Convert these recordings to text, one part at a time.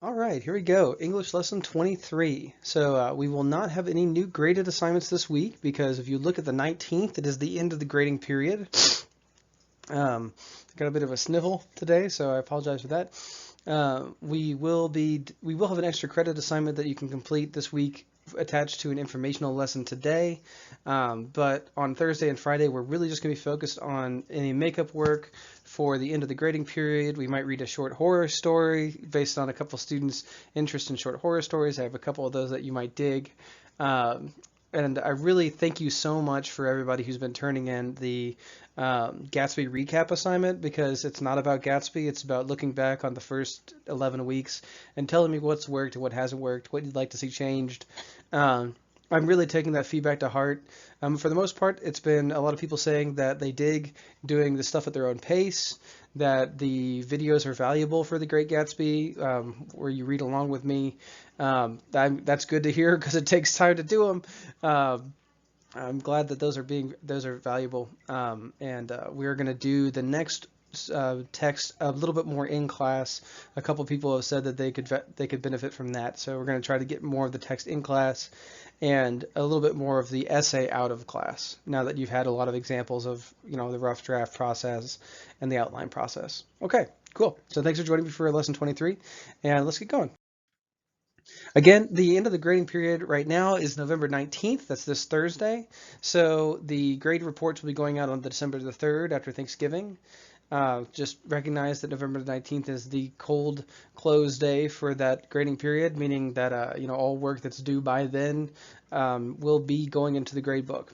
All right, here we go. English lesson 23. So we will not have any new graded assignments this week because if you look at the 19th, it is the end of the grading period. Got a bit of a sniffle today, so I apologize for that. We will have an extra credit assignment that you can complete this week attached to an informational lesson today. But on Thursday and Friday, we're really just going to be focused on any makeup work for the end of the grading period. We might read a short horror story based on a couple students' interest in short horror stories. I have a couple of those that you might dig. Um, and I really thank you so much for everybody who's been turning in the Gatsby recap assignment, because it's not about Gatsby. It's about looking back on the first 11 weeks and telling me what's worked and what hasn't worked, what you'd like to see changed. Um, I'm really taking that feedback to heart. For the most part, it's been a lot of people saying that they dig doing the stuff at their own pace, that the videos are valuable for the Great Gatsby, where you read along with me. That's good to hear because it takes time to do them. I'm glad that those are valuable, and we're going to do the next text a little bit more in class. A couple people have said that they could benefit from that, so we're going to try to get more of the text in class and a little bit more of the essay out of class. Now that you've had a lot of examples of the rough draft process and the outline process. Okay, cool. So thanks for joining me for lesson 23, and let's get going. Again, the end of the grading period right now is November 19th. That's this Thursday. So the grade reports will be going out on December the 3rd after Thanksgiving. Just recognize that November 19th is the cold close day for that grading period, meaning that all work that's due by then will be going into the grade book.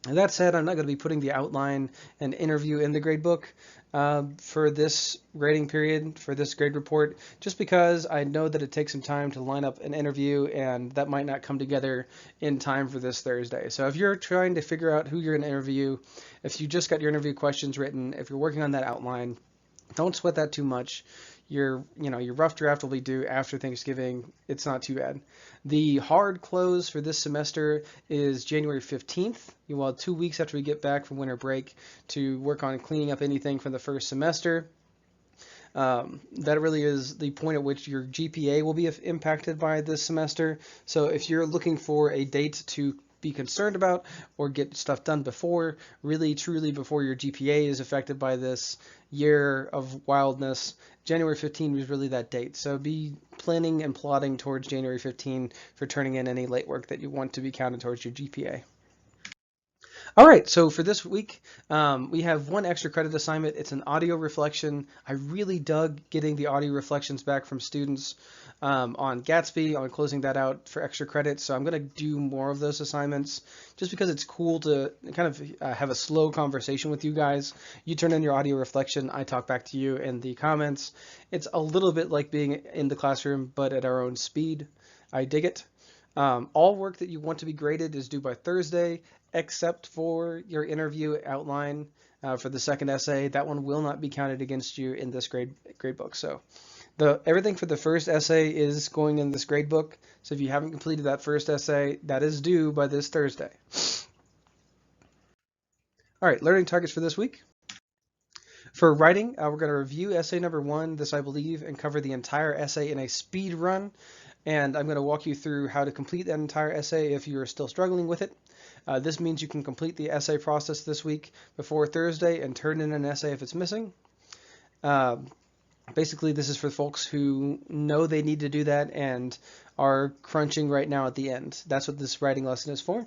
And that said, I'm not going to be putting the outline and interview in the grade book for this grading period, for this grade report, just because I know that it takes some time to line up an interview, and that might not come together in time for this Thursday. So if you're trying to figure out who you're going to interview, if you just got your interview questions written, if you're working on that outline, don't sweat that too much. Your rough draft will be due after Thanksgiving. It's not too bad. The hard close for this semester is January 15th. You will have 2 weeks after we get back from winter break to work on cleaning up anything from the first semester. That really is the point at which your GPA will be impacted by this semester. So if you're looking for a date to be concerned about or get stuff done before, really truly before your GPA is affected by this year of wildness, January 15 was really that date. So be planning and plotting towards January 15 for turning in any late work that you want to be counted towards your GPA. All right, so for this week, we have one extra credit assignment. It's an audio reflection. I really dug getting the audio reflections back from students on Gatsby, on closing that out for extra credit. So I'm going to do more of those assignments just because it's cool to kind of have a slow conversation with you guys. You turn in your audio reflection, I talk back to you in the comments. It's a little bit like being in the classroom, but at our own speed. I dig it. All work that you want to be graded is due by Thursday, except for your interview outline for the second essay. That one will not be counted against you in this grade book. So everything for the first essay is going in this grade book. So if you haven't completed that first essay, that is due by this Thursday. All right, learning targets for this week. For writing, we're going to review essay number 1, this I believe, and cover the entire essay in a speed run. And I'm going to walk you through how to complete that entire essay if you're still struggling with it. This means you can complete the essay process this week before Thursday and turn in an essay if it's missing. Basically, this is for folks who know they need to do that and are crunching right now at the end. That's what this writing lesson is for.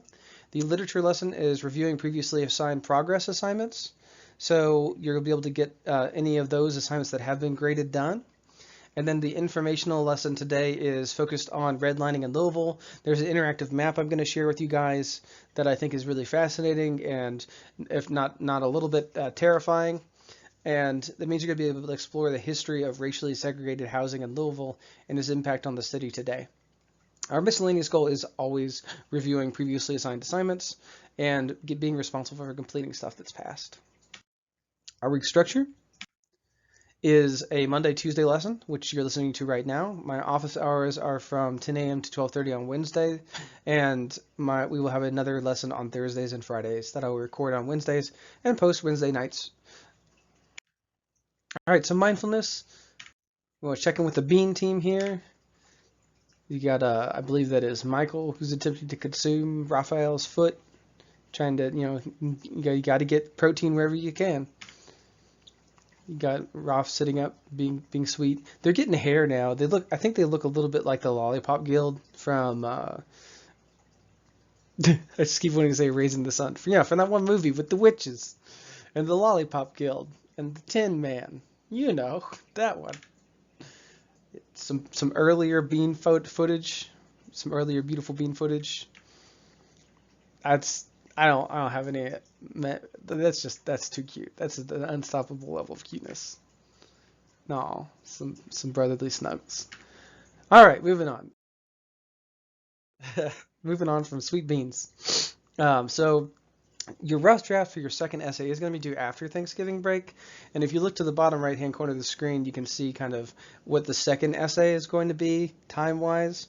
The literature lesson is reviewing previously assigned progress assignments. So you'll be able to get any of those assignments that have been graded done. And then the informational lesson today is focused on redlining in Louisville. There's an interactive map I'm going to share with you guys that I think is really fascinating and, if not a little bit terrifying. And that means you're going to be able to explore the history of racially segregated housing in Louisville and its impact on the city today. Our miscellaneous goal is always reviewing previously assigned assignments and being responsible for completing stuff that's passed. Our week structure is a Monday, Tuesday lesson, which you're listening to right now. My office hours are from 10 a.m. to 12:30 on Wednesday, and we will have another lesson on Thursdays and Fridays that I will record on Wednesdays and post Wednesday nights. All right, so mindfulness. We'll check in with the Bean team here. You got, I believe that is Michael, who's attempting to consume Raphael's foot, trying to, you got to get protein wherever you can. You got Raph sitting up, being sweet. They're getting hair now. I think they look a little bit like the Lollipop Guild from, I just keep wanting to say Raising the Sun. From that one movie with the witches and the Lollipop Guild and the Tin Man. You know, that one. Some earlier bean footage, some earlier beautiful bean footage. That's I don't have any. That's too cute. That's an unstoppable level of cuteness. No, some brotherly snugs. All right, moving on. Moving on from sweet beans. So your rough draft for your second essay is going to be due after Thanksgiving break. And if you look to the bottom right hand corner of the screen, you can see kind of what the second essay is going to be time-wise.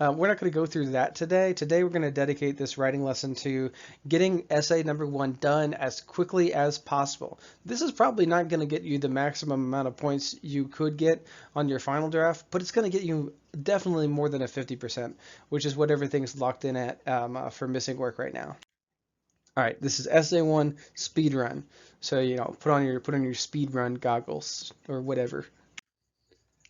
We're not going to go through that today. Today we're going to dedicate this writing lesson to getting essay number 1 done as quickly as possible. This is probably not going to get you the maximum amount of points you could get on your final draft, but it's going to get you definitely more than a 50%, which is what everything's locked in at for missing work right now. All right, this is essay 1 speed run. So put on your speed run goggles or whatever.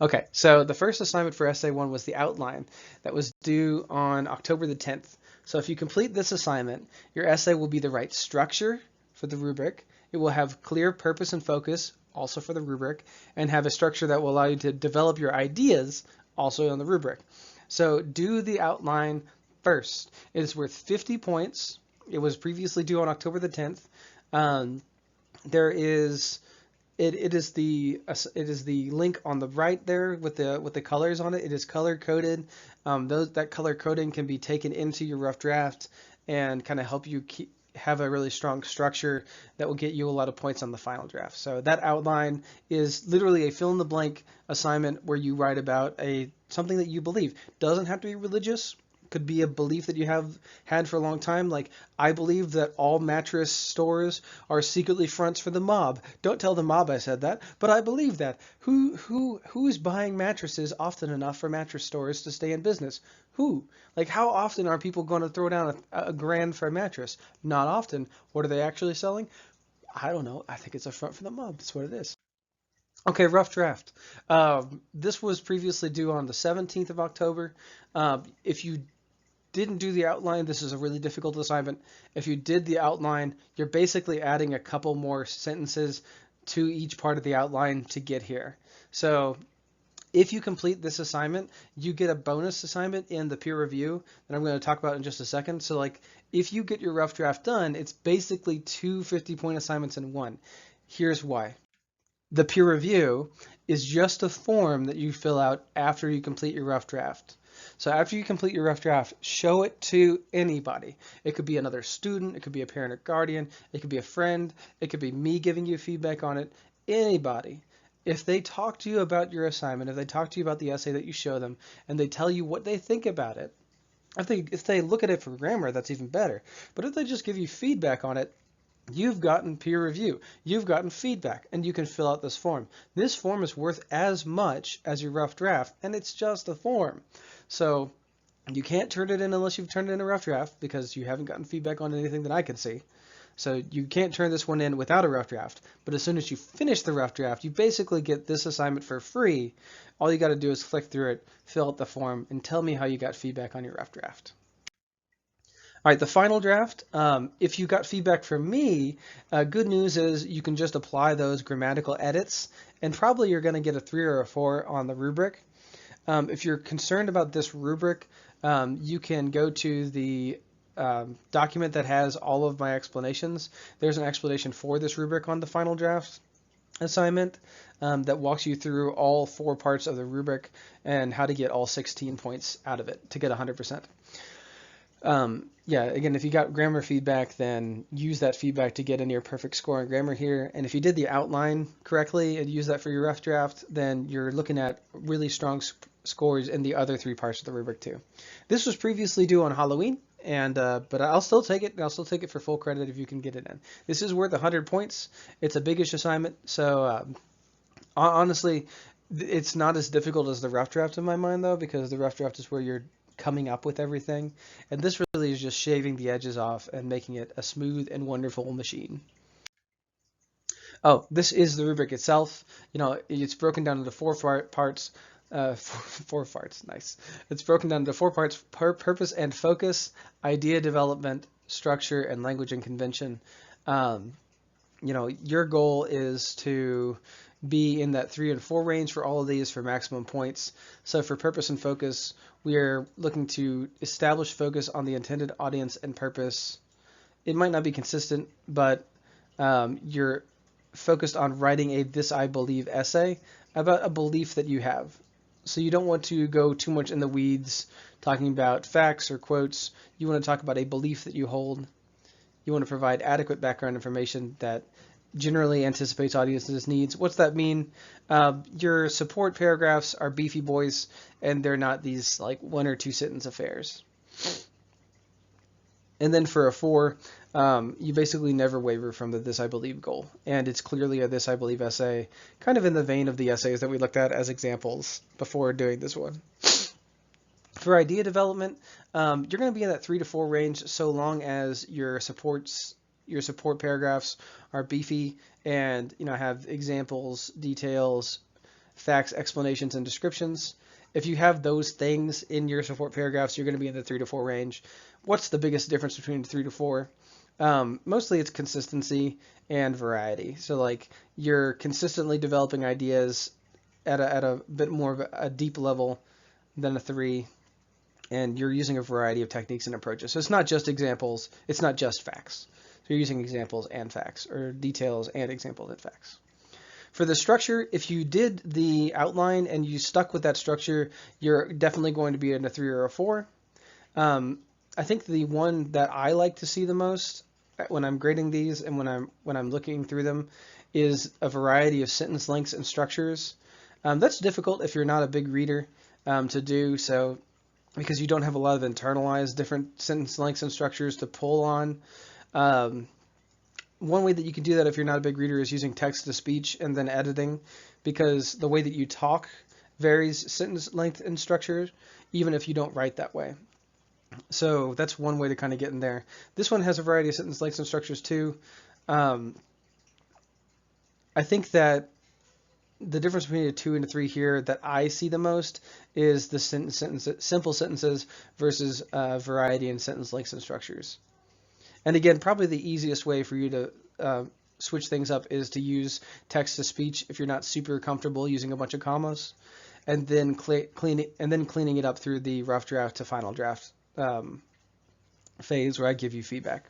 Okay, so the first assignment for essay 1 was the outline that was due on October the 10th. So if you complete this assignment, your essay will be the right structure for the rubric. It will have clear purpose and focus, also for the rubric, and have a structure that will allow you to develop your ideas, also on the rubric. So do the outline first. It is worth 50 points. It was previously due on October the 10th. It is the link on the right there with the colors on it. It is color coded. That color coding can be taken into your rough draft and kind of help you have a really strong structure that will get you a lot of points on the final draft. So that outline is literally a fill in the blank assignment where you write about something that you believe. Doesn't have to be religious. Could be a belief that you have had for a long time, like I believe that all mattress stores are secretly fronts for the mob. Don't tell the mob I said that, but I believe that. Who's buying mattresses often enough for mattress stores to stay in business? Who? Like how often are people going to throw down a grand for a mattress? Not often. What are they actually selling? I don't know. I think it's a front for the mob. That's what it is. Okay, rough draft. This was previously due on the 17th of October. If you didn't do the outline, this is a really difficult assignment. If you did the outline, you're basically adding a couple more sentences to each part of the outline to get here. So if you complete this assignment, you get a bonus assignment in the peer review that I'm going to talk about in just a second. So like if you get your rough draft done, it's basically 2 50-point assignments in one. Here's why. The peer review is just a form that you fill out after you complete your rough draft. So after you complete your rough draft, show it to anybody. It could be another student, it could be a parent or guardian, it could be a friend, it could be me giving you feedback on it, anybody. If they talk to you about your assignment, if they talk to you about the essay that you show them, and they tell you what they think about it, if they look at it for grammar, that's even better. But if they just give you feedback on it, you've gotten peer review, you've gotten feedback, and you can fill out this form. This form is worth as much as your rough draft, and it's just a form. So you can't turn it in unless you've turned it in a rough draft because you haven't gotten feedback on anything that I can see. So you can't turn this one in without a rough draft. But as soon as you finish the rough draft, you basically get this assignment for free. All you got to do is click through it, fill out the form, and tell me how you got feedback on your rough draft. All right, the final draft, if you got feedback from me, good news is you can just apply those grammatical edits, and probably you're going to get a 3 or a 4 on the rubric. If you're concerned about this rubric, you can go to the document that has all of my explanations. There's an explanation for this rubric on the final draft assignment that walks you through all 4 parts of the rubric and how to get all 16 points out of it to get 100%. Yeah, again, if you got grammar feedback, then use that feedback to get a near perfect score on grammar here. And if you did the outline correctly and use that for your rough draft, then you're looking at really strong scores in the other 3 parts of the rubric too. This was previously due on Halloween, and but I'll still take it. I'll still take it for full credit if you can get it in. This is worth 100 points. It's a biggish assignment, so honestly, It's not as difficult as the rough draft in my mind, though, because the rough draft is where you're coming up with everything, and this really is just shaving the edges off and making it a smooth and wonderful machine. Oh, this is the rubric itself. It's broken down into parts. Four parts, nice. It's broken down into 4 parts: purpose and focus, idea development, structure, and language and convention. Um, your goal is to be in that 3 and 4 range for all of these for maximum points. So for purpose and focus, we are looking to establish focus on the intended audience and purpose. It might not be consistent, but you're focused on writing a "this I believe" essay about a belief that you have. So you don't want to go too much in the weeds talking about facts or quotes. You want to talk about a belief that you hold. You want to provide adequate background information that generally anticipates audiences' needs. What's that mean? Your support paragraphs are beefy boys, and they're not these like 1 or 2 sentence affairs. And then for a 4, you basically never waver from the "this I believe" goal. And it's clearly a "this I believe" essay, kind of in the vein of the essays that we looked at as examples before doing this one. For idea development, you're going to be in that 3 to 4 range so long as your support paragraphs are beefy and have examples, details, facts, explanations, and descriptions. If you have those things in your support paragraphs, you're going to be in the 3 to 4 range. What's the biggest difference between 3 to 4? Mostly it's consistency and variety. So like you're consistently developing ideas at a bit more of a deep level than a 3, and you're using a variety of techniques and approaches. So it's not just examples, it's not just facts. So you're using examples and facts, or details and examples and facts. For the structure, if you did the outline and you stuck with that structure, you're definitely going to be in a 3 or a 4. I think the one that I like to see the most when I'm grading these and when I'm looking through them is a variety of sentence lengths and structures. That's difficult if you're not a big reader to do so, because you don't have a lot of internalized different sentence lengths and structures to pull on. One way that you can do that if you're not a big reader is using text-to-speech and then editing, because the way that you talk varies sentence length and structure, even if you don't write that way. So that's one way to kind of get in there. This one has a variety of sentence lengths and structures too. I think that the difference between a 2 and a 3 here that I see the most is the simple sentences versus variety in sentence lengths and structures. And again, probably the easiest way for you to switch things up is to use text-to-speech if you're not super comfortable using a bunch of commas, and then cleaning it up through the rough draft to final draft phase where I give you feedback.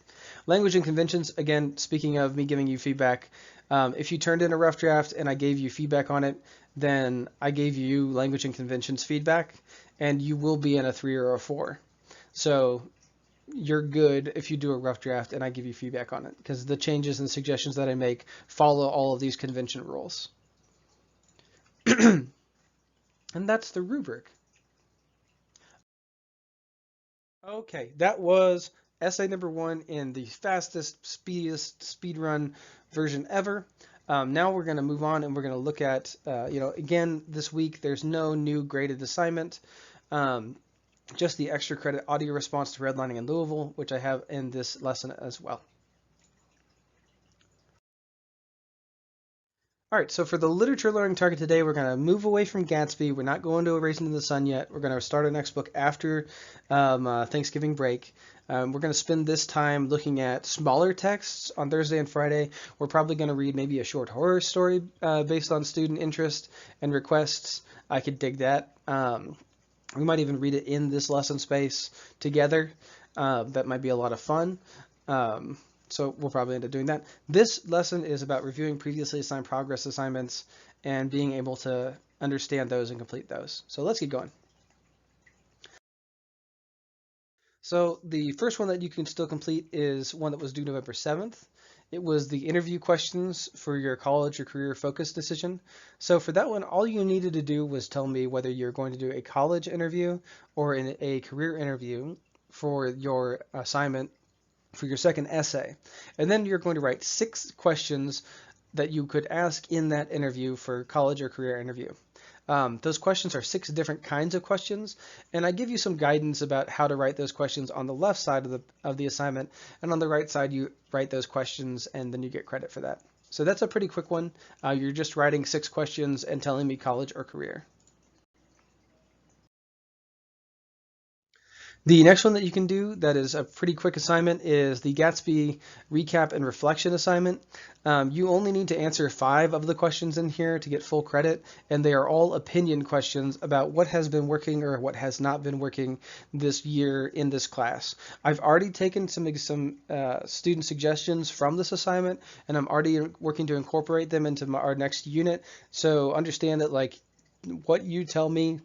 Language and conventions, again, speaking of me giving you feedback, if you turned in a rough draft and I gave you feedback on it, then I gave you language and conventions feedback, and you will be in a 3 or a 4. So you're good if you do a rough draft and I give you feedback on it, because the changes and suggestions that I make follow all of these convention rules. And that's the rubric. Okay, that was essay number 1 in the fastest, speediest speedrun version ever. Now we're going to move on and we're going to look at, again, this week there's no new graded assignment, just the extra credit audio response to redlining in Louisville, which I have in this lesson as well. All right, so for the literature learning target today, we're going to move away from Gatsby. We're not going to A Raisin in the Sun yet. We're going to start our next book after Thanksgiving break. We're going to spend this time looking at smaller texts on Thursday and Friday. We're probably going to read maybe a short horror story based on student interest and requests. I could dig that. We might even read it in this lesson space together. That might be a lot of fun. So we'll probably end up doing that. This lesson is about reviewing previously assigned progress assignments and being able to understand those and complete those. So let's get going. So the first one that you can still complete is one that was due November 7th. It was the interview questions for your college or career focus decision. So for that one, all you needed to do was tell me whether you're going to do a college interview or a career interview for your assignment for your second essay. And then you're going to write 6 questions that you could ask in that interview for college or career interview. Those questions are 6 different kinds of questions, and I give you some guidance about how to write those questions on the left side of the assignment, and on the right side you write those questions and then you get credit for that. So that's a pretty quick one. You're just writing 6 questions and telling me college or career. The next one that you can do that is a pretty quick assignment is the Gatsby recap and reflection assignment. You only need to answer 5 of the questions in here to get full credit, and they are all opinion questions about what has been working or what has not been working this year in this class. I've already taken some student suggestions from this assignment, and I'm already working to incorporate them into our next unit. So understand that like what you tell me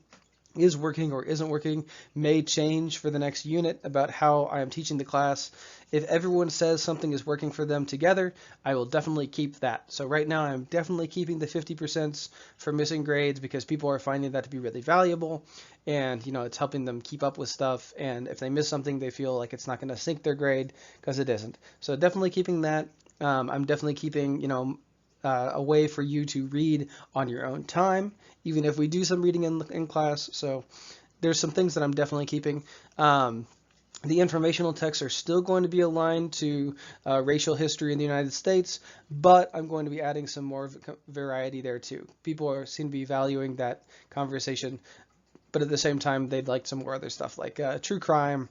is working or isn't working may change for the next unit about how I am teaching the class. If everyone says something is working for them together, I will definitely keep that. So right now I'm definitely keeping the 50% for missing grades because people are finding that to be really valuable, and it's helping them keep up with stuff, and if they miss something they feel like it's not going to sink their grade because it isn't. So definitely keeping that. I'm definitely keeping a way for you to read on your own time, even if we do some reading in class. So there's some things that I'm definitely keeping. The informational texts are still going to be aligned to racial history in the United States, but I'm going to be adding some more variety there too. People seem to be valuing that conversation, but at the same time they'd like some more other stuff like true crime.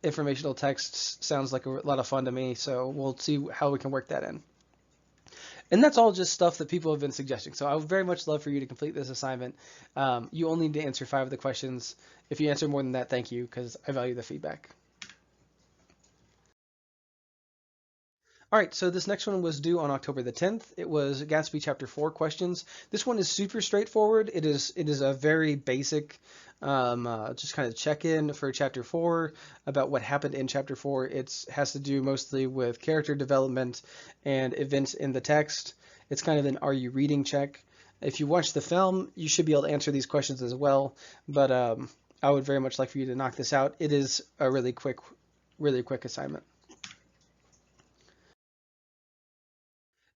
Informational texts sounds like a lot of fun to me, so we'll see how we can work that in. And that's all just stuff that people have been suggesting. So I would very much love for you to complete this assignment. You only need to answer 5 of the questions. If you answer more than that, thank you, because I value the feedback. All right, so this next one was due on October the 10th. It was Gatsby Chapter 4 questions. This one is super straightforward. It is a very basic just kind of check-in for Chapter 4 about what happened in Chapter 4. It has to do mostly with character development and events in the text. It's kind of an are you reading check. If you watch the film, you should be able to answer these questions as well, but I would very much like for you to knock this out. It is a really quick assignment.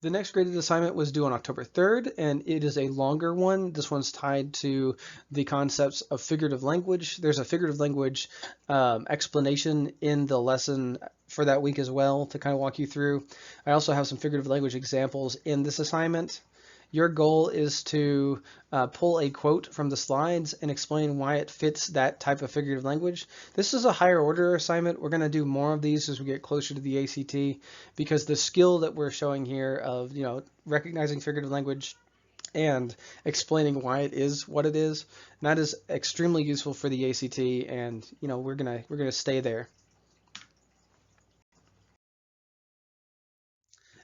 The next graded assignment was due on October 3rd, and it is a longer one. This one's tied to the concepts of figurative language. There's a figurative language explanation in the lesson for that week as well to kind of walk you through. I also have some figurative language examples in this assignment. Your goal is to pull a quote from the slides and explain why it fits that type of figurative language. This is a higher order assignment. We're going to do more of these as we get closer to the ACT, because the skill that we're showing here of recognizing figurative language and explaining why it is what it is, that is extremely useful for the ACT, and we're gonna stay there.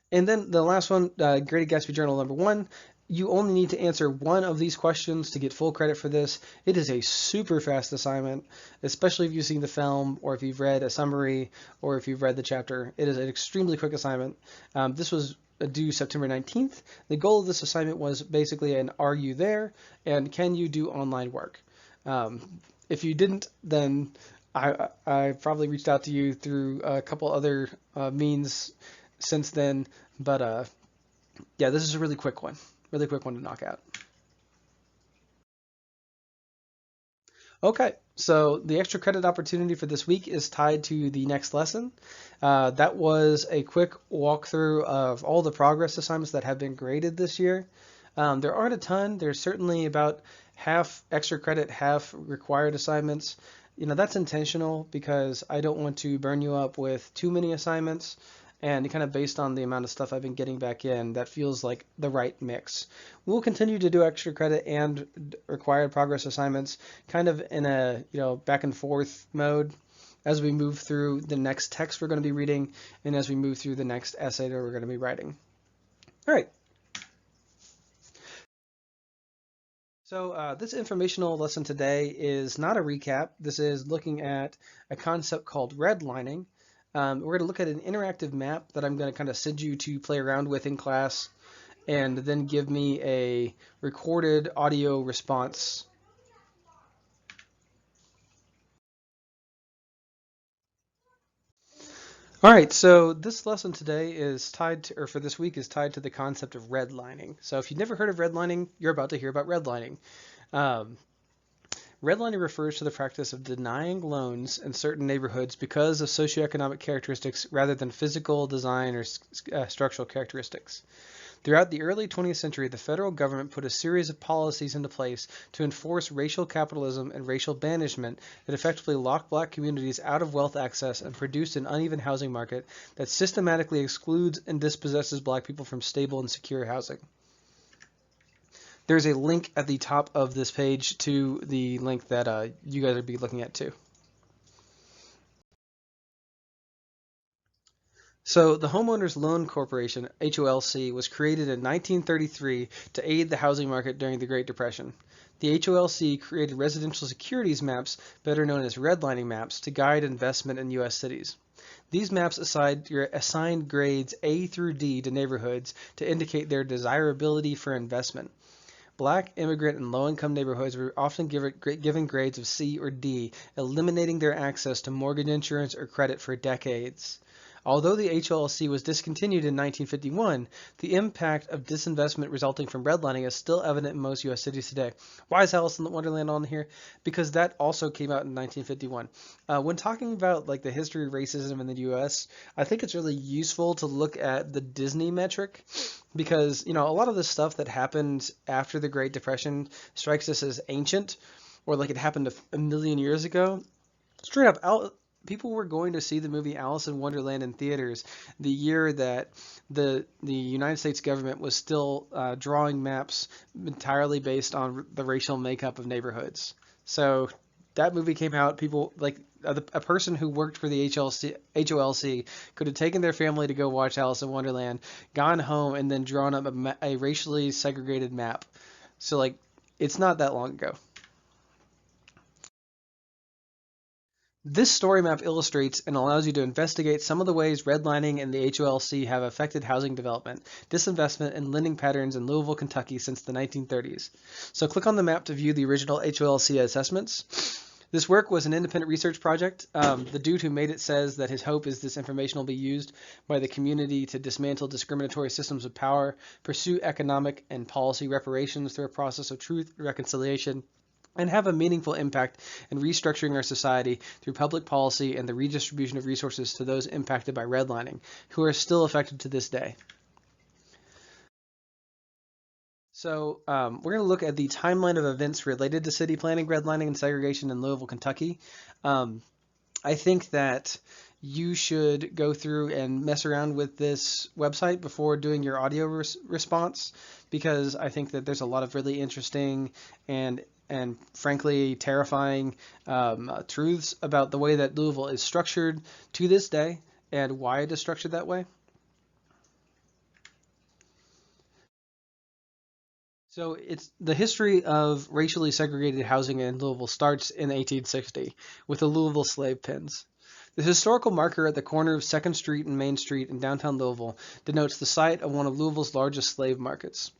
And then the last one, Graded Gatsby Journal number 1, you only need to answer 1 of these questions to get full credit for this. It is a super fast assignment, especially if you've seen the film or if you've read a summary or if you've read the chapter. It is an extremely quick assignment. This was due September 19th. The goal of this assignment was basically an are you there and can you do online work. If you didn't, then I probably reached out to you through a couple other means since then, but yeah, this is a really quick one to knock out. Okay, so the extra credit opportunity for this week is tied to the next lesson. That was a quick walkthrough of all the progress assignments that have been graded this year. There aren't a ton. There's certainly about half extra credit, half required assignments. That's intentional because I don't want to burn you up with too many assignments. And kind of based on the amount of stuff I've been getting back in, that feels like the right mix. We'll continue to do extra credit and required progress assignments kind of in a back and forth mode as we move through the next text we're going to be reading and as we move through the next essay that we're going to be writing. All right. So this informational lesson today is not a recap. This is looking at a concept called redlining. We're going to look at an interactive map that I'm going to kind of send you to play around with in class, and then give me a recorded audio response. All right, so this lesson today is tied to, or for this week is tied to the concept of redlining. So if you've never heard of redlining, you're about to hear about redlining. Um, Redlining refers to the practice of denying loans in certain neighborhoods because of socioeconomic characteristics rather than physical, design, or structural characteristics. Throughout the early 20th century, the federal government put a series of policies into place to enforce racial capitalism and racial banishment that effectively locked black communities out of wealth access and produced an uneven housing market that systematically excludes and dispossesses black people from stable and secure housing. There's a link at the top of this page to the link that you guys will be looking at too. So the Homeowners Loan Corporation, HOLC, was created in 1933 to aid the housing market during the Great Depression. The HOLC created residential securities maps, better known as redlining maps, to guide investment in U.S. cities. These maps assigned grades A through D to neighborhoods to indicate their desirability for investment. Black, immigrant, and low-income neighborhoods were often given grades of C or D, eliminating their access to mortgage insurance or credit for decades. Although the HLC was discontinued in 1951, the impact of disinvestment resulting from redlining is still evident in most U.S. cities today. Why is Alice in Wonderland on here? Because that also came out in 1951. When talking about like the history of racism in the U.S., I think it's really useful to look at the Disney metric because a lot of the stuff that happened after the Great Depression strikes us as ancient, or like it happened a million years ago. Straight up, people were going to see the movie Alice in Wonderland in theaters the year that the United States government was still drawing maps entirely based on the racial makeup of neighborhoods. So that movie came out, people like a person who worked for the HOLC could have taken their family to go watch Alice in Wonderland, gone home, and then drawn up a racially segregated map. So like, it's not that long ago. This story map illustrates and allows you to investigate some of the ways redlining and the HOLC have affected housing development, disinvestment, and lending patterns in Louisville, Kentucky since the 1930s. So click on the map to view the original HOLC assessments. This work was an independent research project. The dude who made it says that his hope is this information will be used by the community to dismantle discriminatory systems of power, pursue economic and policy reparations through a process of truth and reconciliation, and have a meaningful impact in restructuring our society through public policy and the redistribution of resources to those impacted by redlining, who are still affected to this day. So we're going to look at the timeline of events related to city planning, redlining, and segregation in Louisville, Kentucky. I think that you should go through and mess around with this website before doing your audio response, because I think that there's a lot of really interesting and frankly terrifying truths about the way that Louisville is structured to this day and why it is structured that way. So it's the history of racially segregated housing in Louisville starts in 1860 with the Louisville slave pens. The historical marker at the corner of 2nd Street and Main Street in downtown Louisville denotes the site of one of Louisville's largest slave markets.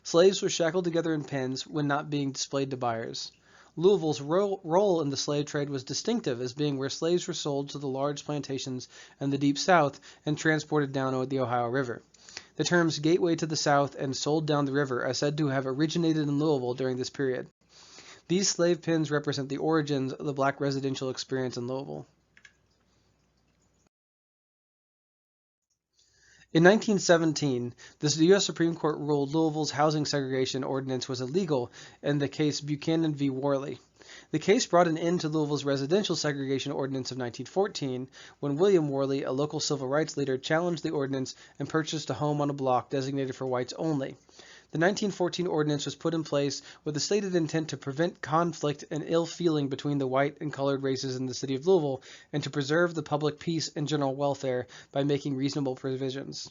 Slaves were shackled together in pens when not being displayed to buyers. Louisville's role in the slave trade was distinctive as being where slaves were sold to the large plantations in the Deep South and transported down the Ohio River. The terms gateway to the South and sold down the river are said to have originated in Louisville during this period. These slave pens represent the origins of the black residential experience in Louisville. In 1917, the U.S. Supreme Court ruled Louisville's housing segregation ordinance was illegal in the case Buchanan v. Worley. The case brought an end to Louisville's residential segregation ordinance of 1914 when William Worley, a local civil rights leader, challenged the ordinance and purchased a home on a block designated for whites only. The 1914 ordinance was put in place with the stated intent to prevent conflict and ill feeling between the white and colored races in the city of Louisville and to preserve the public peace and general welfare by making reasonable provisions.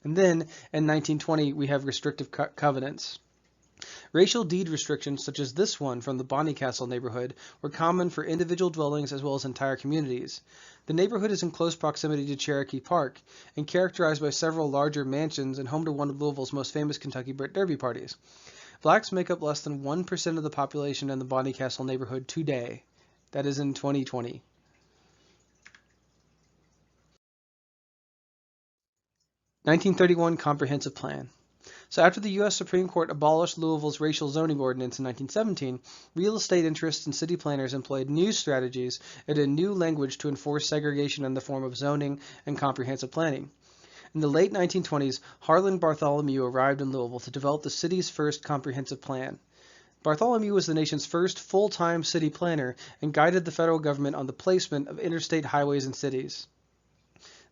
And then, in 1920, we have restrictive covenants. Racial deed restrictions, such as this one from the Bonnycastle neighborhood, were common for individual dwellings as well as entire communities. The neighborhood is in close proximity to Cherokee Park and characterized by several larger mansions and home to one of Louisville's most famous Kentucky Derby parties. Blacks make up less than 1% of the population in the Bonnycastle neighborhood today. That is in 2020. 1931 Comprehensive Plan. So after the U.S. Supreme Court abolished Louisville's racial zoning ordinance in 1917, real estate interests and city planners employed new strategies and a new language to enforce segregation in the form of zoning and comprehensive planning. In the late 1920s, Harlan Bartholomew arrived in Louisville to develop the city's first comprehensive plan. Bartholomew was the nation's first full-time city planner and guided the federal government on the placement of interstate highways in cities.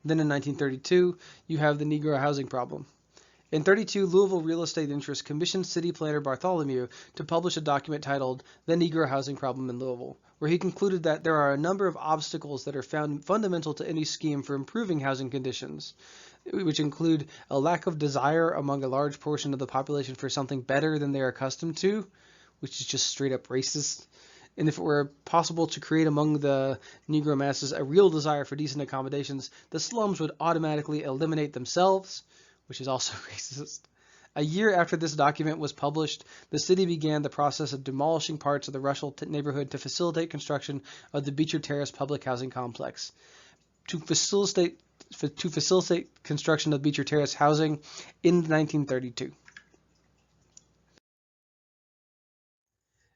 Then in 1932, you have the Negro housing problem. In 1932, Louisville real estate interests commissioned city planner Bartholomew to publish a document titled The Negro Housing Problem in Louisville, where he concluded that there are a number of obstacles that are found fundamental to any scheme for improving housing conditions, which include a lack of desire among a large portion of the population for something better than they are accustomed to, which is just straight up racist. And if it were possible to create among the Negro masses a real desire for decent accommodations, the slums would automatically eliminate themselves, which is also racist. A year after this document was published, the city began the process of demolishing parts of the Russell neighborhood to facilitate construction of the Beecher Terrace public housing complex. To facilitate construction of Beecher Terrace housing in 1932.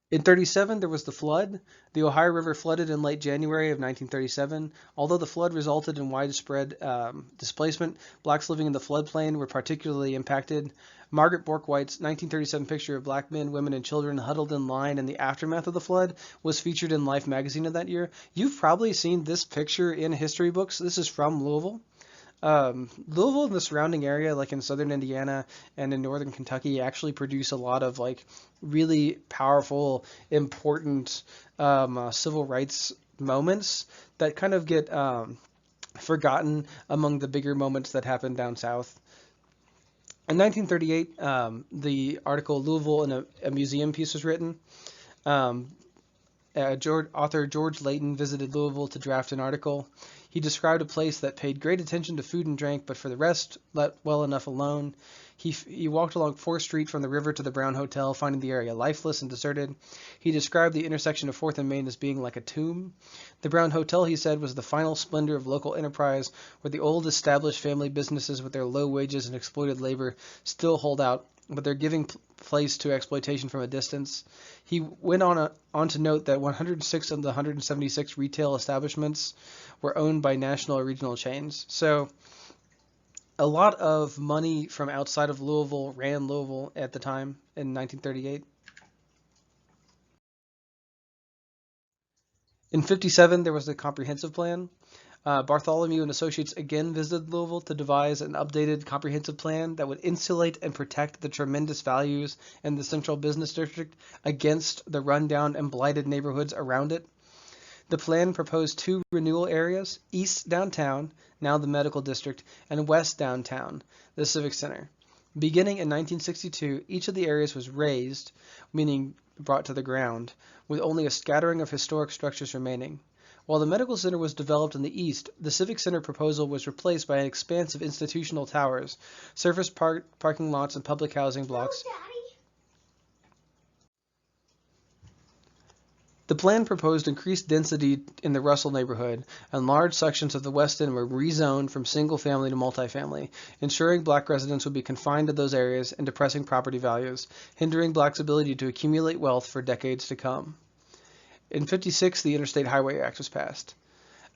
In 1937, there was the flood. The Ohio River flooded in late January of 1937. Although the flood resulted in widespread displacement, blacks living in the floodplain were particularly impacted. Margaret Bork-White's 1937 picture of black men, women, and children huddled in line in the aftermath of the flood was featured in Life magazine of that year. You've probably seen this picture in history books. This is from Louisville. Louisville and the surrounding area, like in southern Indiana and in northern Kentucky, actually produce a lot of like really powerful, important civil rights moments that kind of get forgotten among the bigger moments that happen down south. In 1938, the article Louisville in a Museum piece was written. Author George Layton visited Louisville to draft an article. He described a place that paid great attention to food and drink, but for the rest, let well enough alone. He walked along 4th Street from the river to the Brown Hotel, finding the area lifeless and deserted. He described the intersection of 4th and Main as being like a tomb. The Brown Hotel, he said, was the final splendor of local enterprise, where the old established family businesses with their low wages and exploited labor still hold out, but they're giving place to exploitation from a distance. He went on to note that 106 of the 176 retail establishments were owned by national or regional chains. So a lot of money from outside of Louisville ran Louisville at the time in 1938. In 1957, there was the comprehensive plan. Bartholomew and Associates again visited Louisville to devise an updated comprehensive plan that would insulate and protect the tremendous values in the central business district against the rundown and blighted neighborhoods around it. The plan proposed 2 renewal areas, east downtown, now the medical district, and west downtown, the civic center. Beginning in 1962, each of the areas was razed, meaning brought to the ground, with only a scattering of historic structures remaining. While the medical center was developed in the east, the civic center proposal was replaced by an expanse of institutional towers, surface parking lots, and public housing blocks. The plan proposed increased density in the Russell neighborhood, and large sections of the West End were rezoned from single-family to multifamily, ensuring black residents would be confined to those areas and depressing property values, hindering blacks' ability to accumulate wealth for decades to come. In 1956, the Interstate Highway Act was passed.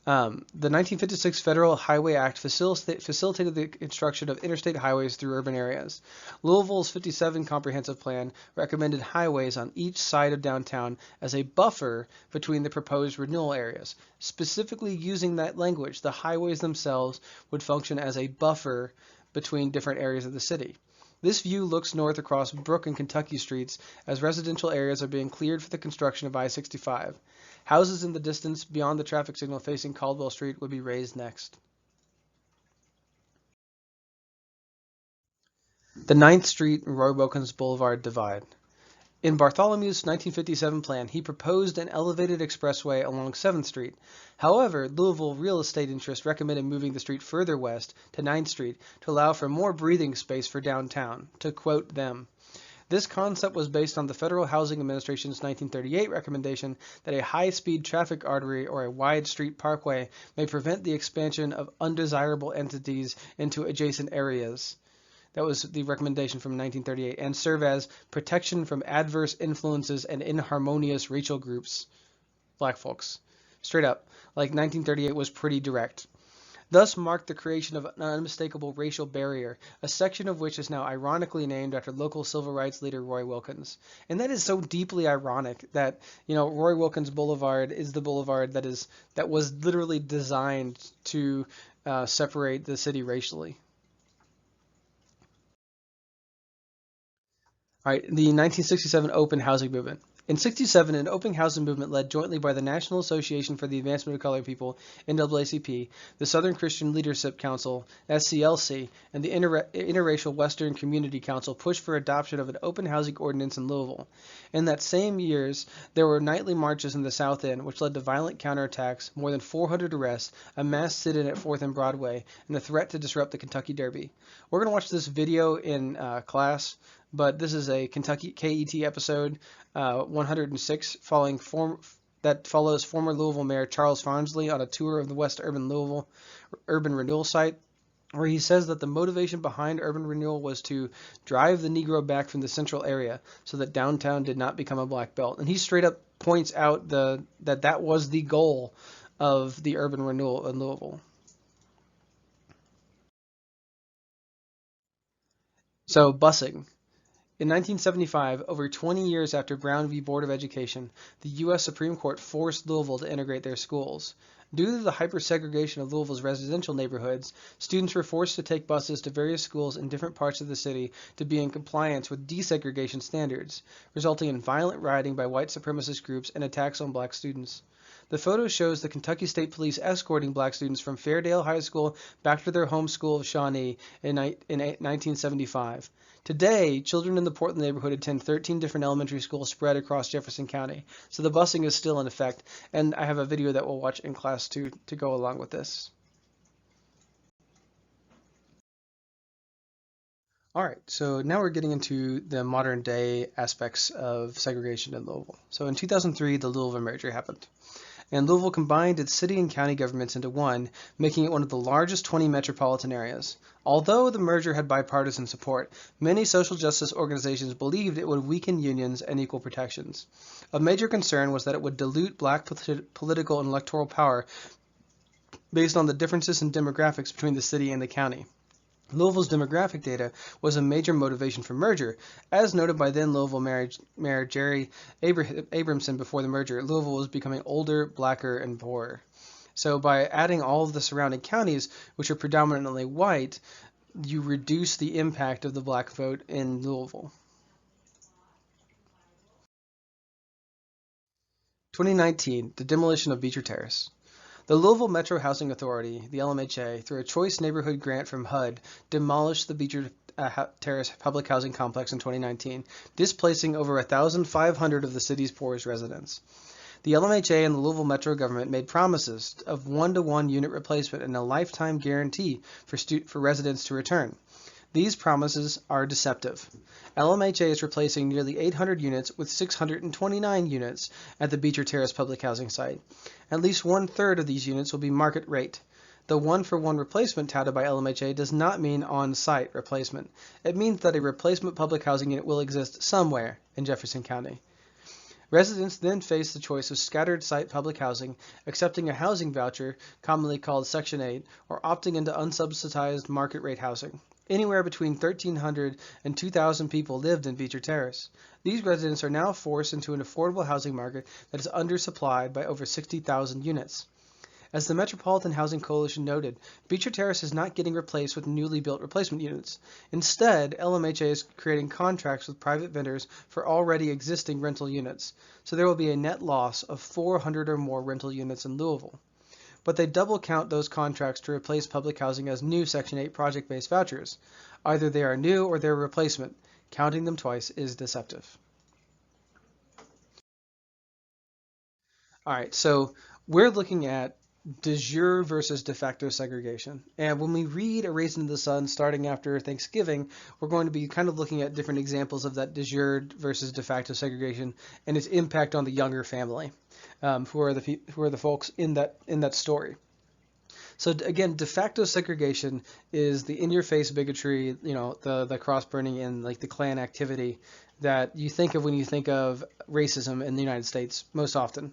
The 1956 Federal Highway Act facilitated the construction of interstate highways through urban areas. Louisville's 57 Comprehensive Plan recommended highways on each side of downtown as a buffer between the proposed renewal areas. Specifically using that language, the highways themselves would function as a buffer between different areas of the city. This view looks north across Brook and Kentucky streets as residential areas are being cleared for the construction of I-65. Houses in the distance beyond the traffic signal facing Caldwell Street would be raised next. The 9th Street and Roy Wilkins Boulevard divide. In Bartholomew's 1957 plan, he proposed an elevated expressway along 7th Street. However, Louisville real estate interests recommended moving the street further west to 9th Street to allow for more breathing space for downtown. To quote them, This concept was based on the Federal Housing Administration's 1938 recommendation that a high-speed traffic artery or a wide street parkway may prevent the expansion of undesirable entities into adjacent areas. That was the recommendation from 1938, and serve as protection from adverse influences and inharmonious racial groups. Black folks. Straight up, like 1938 was pretty direct. Thus marked the creation of an unmistakable racial barrier, a section of which is now ironically named after local civil rights leader Roy Wilkins. And that is so deeply ironic that, Roy Wilkins Boulevard is the boulevard that was literally designed to separate the city racially. All right, the 1967 open housing movement. In 67, an open housing movement led jointly by the National Association for the Advancement of Colored People, NAACP, the Southern Christian Leadership Council, SCLC, and the Interracial Western Community Council pushed for adoption of an open housing ordinance in Louisville. In that same years, there were nightly marches in the South End, which led to violent counterattacks, more than 400 arrests, a mass sit-in at 4th and Broadway, and the threat to disrupt the Kentucky Derby. We're going to watch this video in class, but this is a Kentucky KET episode 106 that follows former Louisville Mayor Charles Farnsley on a tour of the West Urban Louisville urban renewal site, where he says that the motivation behind urban renewal was to drive the Negro back from the central area so that downtown did not become a black belt. And he straight up points out that was the goal of the urban renewal in Louisville. So busing. In 1975, over 20 years after Brown v. Board of Education, the U.S. Supreme Court forced Louisville to integrate their schools. Due to the hypersegregation of Louisville's residential neighborhoods, students were forced to take buses to various schools in different parts of the city to be in compliance with desegregation standards, resulting in violent rioting by white supremacist groups and attacks on black students. The photo shows the Kentucky State Police escorting black students from Fairdale High School back to their home school of Shawnee in 1975. Today, children in the Portland neighborhood attend 13 different elementary schools spread across Jefferson County, so the busing is still in effect, and I have a video that we'll watch in class to go along with this. All right, so now we're getting into the modern day aspects of segregation in Louisville. So in 2003, the Louisville merger happened, and Louisville combined its city and county governments into one, making it one of the largest 20 metropolitan areas. Although the merger had bipartisan support, many social justice organizations believed it would weaken unions and equal protections. A major concern was that it would dilute black political and electoral power based on the differences in demographics between the city and the county. Louisville's demographic data was a major motivation for merger. As noted by then Louisville Mayor Jerry Abramson before the merger, Louisville was becoming older, blacker, and poorer. So by adding all of the surrounding counties, which are predominantly white, you reduce the impact of the black vote in Louisville. 2019, the demolition of Beecher Terrace. The Louisville Metro Housing Authority, the LMHA, through a choice neighborhood grant from HUD, demolished the Beecher Terrace public housing complex in 2019, displacing over 1,500 of the city's poorest residents. The LMHA and the Louisville Metro government made promises of one-to-one unit replacement and a lifetime guarantee for residents to return. These promises are deceptive. LMHA is replacing nearly 800 units with 629 units at the Beecher Terrace public housing site. At least one-third of these units will be market rate. The one-for-one replacement touted by LMHA does not mean on-site replacement. It means that a replacement public housing unit will exist somewhere in Jefferson County. Residents then face the choice of scattered site public housing, accepting a housing voucher, commonly called Section 8, or opting into unsubsidized market rate housing. Anywhere between 1,300 and 2,000 people lived in Beecher Terrace. These residents are now forced into an affordable housing market that is undersupplied by over 60,000 units. As the Metropolitan Housing Coalition noted, Beecher Terrace is not getting replaced with newly built replacement units. Instead, LMHA is creating contracts with private vendors for already existing rental units, so there will be a net loss of 400 or more rental units in Louisville. But they double count those contracts to replace public housing as new Section 8 project-based vouchers. Either they are new or they're a replacement. Counting them twice is deceptive. All right, so we're looking at de jure versus de facto segregation. And when we read A Raisin in the Sun starting after Thanksgiving, we're going to be kind of looking at different examples of that de jure versus de facto segregation and its impact on the younger family, who are the folks in that story. So again, de facto segregation is the in-your-face bigotry, the cross-burning and like the Klan activity that you think of when you think of racism in the United States most often.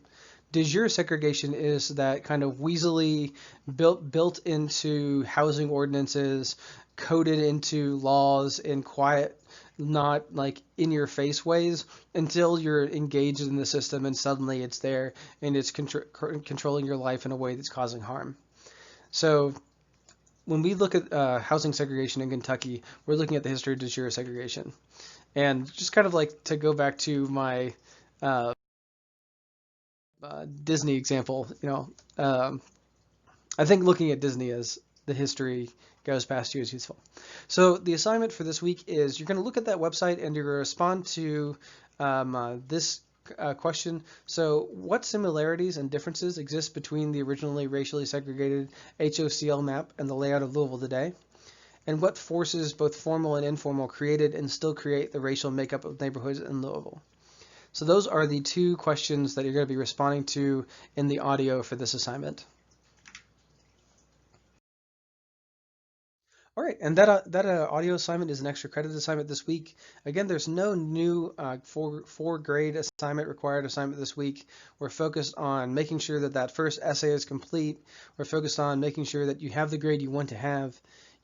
De jure segregation is that kind of weaselly built into housing ordinances, coded into laws in quiet, not like in your face ways until you're engaged in the system and suddenly it's there and it's controlling your life in a way that's causing harm. So when we look at housing segregation in Kentucky, we're looking at the history of de jure segregation. And just kind of like to go back to my Disney example, I think looking at Disney as the history goes past you is useful. So the assignment for this week is you're going to look at that website and you're going to respond to this question. So what similarities and differences exist between the originally racially segregated HOCL map and the layout of Louisville today? And what forces, both formal and informal, created and still create the racial makeup of neighborhoods in Louisville? So those are the two questions that you're going to be responding to in the audio for this assignment. All right, and that audio assignment is an extra credit assignment this week. Again, there's no new four grade assignment required assignment this week. We're focused on making sure that first essay is complete. We're focused on making sure that you have the grade you want to have.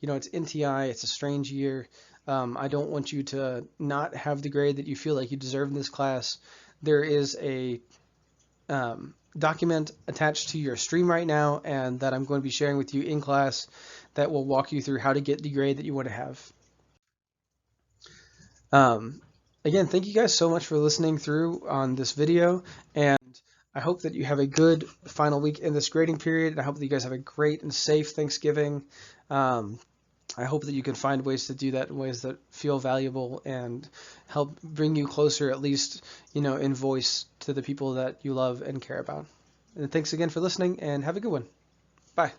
It's NTI, it's a strange year. I don't want you to not have the grade that you feel like you deserve in this class. There is a document attached to your stream right now and that I'm going to be sharing with you in class that will walk you through how to get the grade that you want to have. Again, thank you guys so much for listening through on this video, and I hope that you have a good final week in this grading period. I hope that you guys have a great and safe Thanksgiving. I hope that you can find ways to do that in ways that feel valuable and help bring you closer, at least, in voice to the people that you love and care about. And thanks again for listening, and have a good one. Bye.